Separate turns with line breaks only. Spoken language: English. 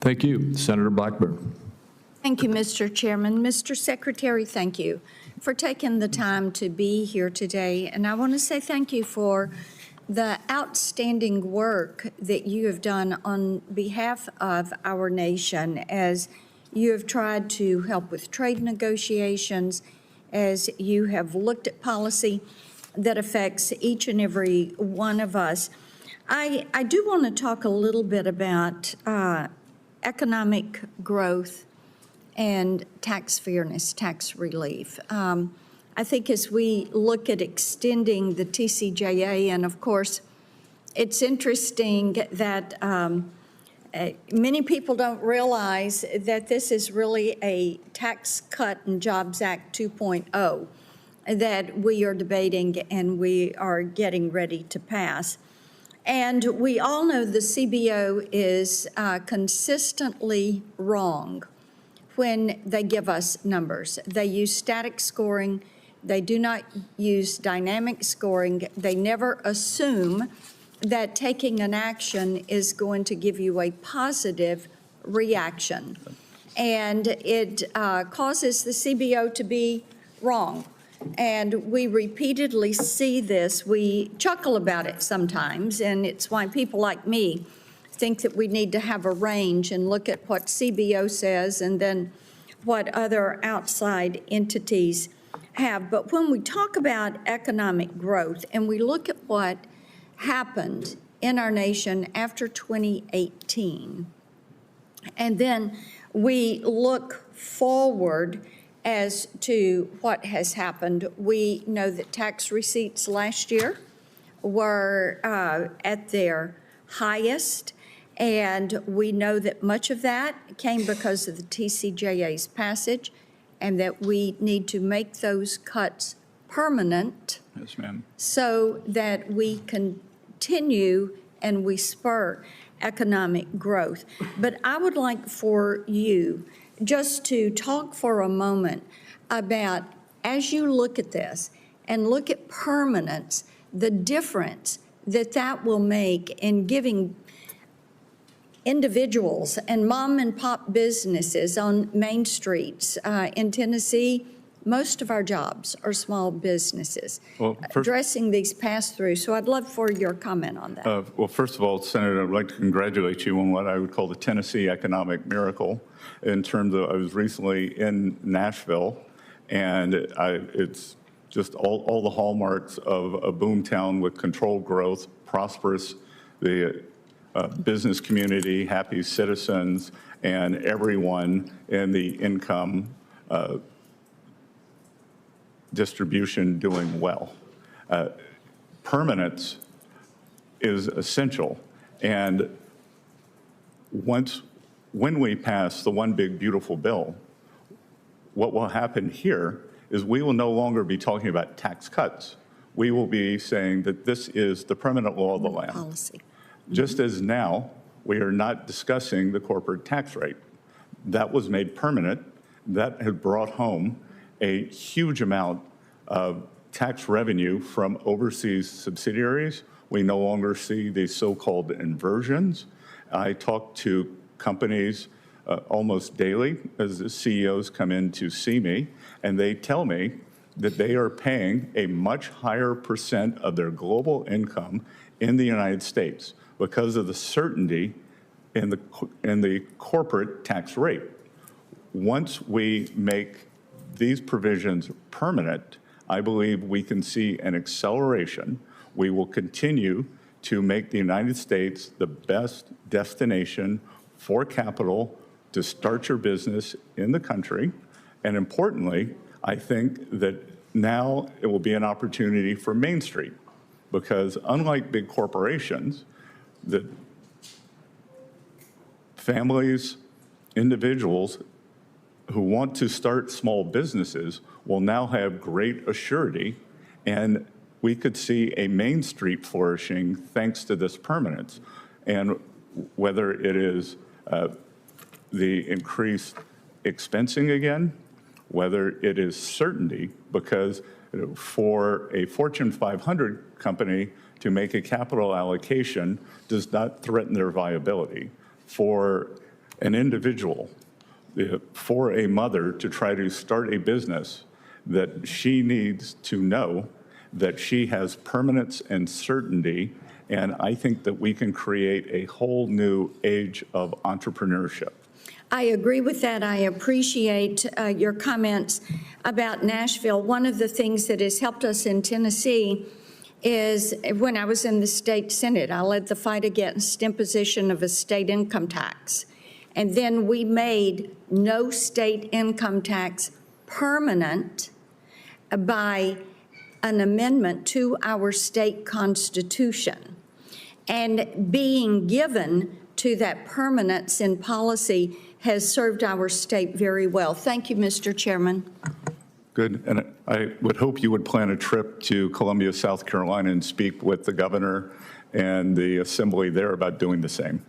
Thank you. Senator Blackburn.
Thank you, Mr. Chairman. Mr. Secretary, thank you for taking the time to be here today. And I want to say thank you for the outstanding work that you have done on behalf of our nation as you have tried to help with trade negotiations, as you have looked at policy that affects each and every one of us. I do want to talk a little bit about economic growth and tax fairness, tax relief. I think as we look at extending the TCJA, and of course, it's interesting that many people don't realize that this is really a Tax Cut and Jobs Act 2.0 that we are debating and we are getting ready to pass. And we all know the CBO is consistently wrong when they give us numbers. They use static scoring. They do not use dynamic scoring. They never assume that taking an action is going to give you a positive reaction. And it causes the CBO to be wrong. And we repeatedly see this. We chuckle about it sometimes, and it's why people like me think that we need to have a range and look at what CBO says and then what other outside entities have. But when we talk about economic growth and we look at what happened in our nation after 2018, and then we look forward as to what has happened, we know that tax receipts last year were at their highest, and we know that much of that came because of the TCJA's passage, and that we need to make those cuts permanent.
Yes, ma'am.
So that we continue and we spur economic growth. But I would like for you just to talk for a moment about, as you look at this and look at permanence, the difference that that will make in giving individuals and mom and pop businesses on main streets in Tennessee. Most of our jobs are small businesses, addressing these pass-throughs. So I'd love for your comment on that.
Well, first of all, Senator, I'd like to congratulate you on what I would call the Tennessee economic miracle. In terms of, I was recently in Nashville, and it's just all the hallmarks of a boom town with controlled growth, prosperous, the business community, happy citizens, and everyone in the income distribution doing well. Permanence is essential, and when we pass the One Big Beautiful Bill, what will happen here is we will no longer be talking about tax cuts. We will be saying that this is the permanent law of the land.
Policy.
Just as now, we are not discussing the corporate tax rate. That was made permanent. That had brought home a huge amount of tax revenue from overseas subsidiaries. We no longer see these so-called inversions. I talk to companies almost daily as the CEOs come in to see me, and they tell me that they are paying a much higher percent of their global income in the United States because of the certainty in the corporate tax rate. Once we make these provisions permanent, I believe we can see an acceleration. We will continue to make the United States the best destination for capital to start your business in the country. And importantly, I think that now it will be an opportunity for Main Street, because unlike big corporations, that families, individuals who want to start small businesses will now have great assurity, and we could see a Main Street flourishing thanks to this permanence. And whether it is the increased expensing again, whether it is certainty, because for a Fortune 500 company to make a capital allocation does not threaten their viability. For an individual, for a mother to try to start a business, that she needs to know that she has permanence and certainty, and I think that we can create a whole new age of entrepreneurship.
I agree with that. I appreciate your comments about Nashville. One of the things that has helped us in Tennessee is when I was in the state Senate, I led the fight against imposition of a state income tax. And then we made no state income tax permanent by an amendment to our state constitution. And being given to that permanence in policy has served our state very well. Thank you, Mr. Chairman.
Good, and I would hope you would plan a trip to Columbia, South Carolina, and speak with the governor and the assembly there about doing the same.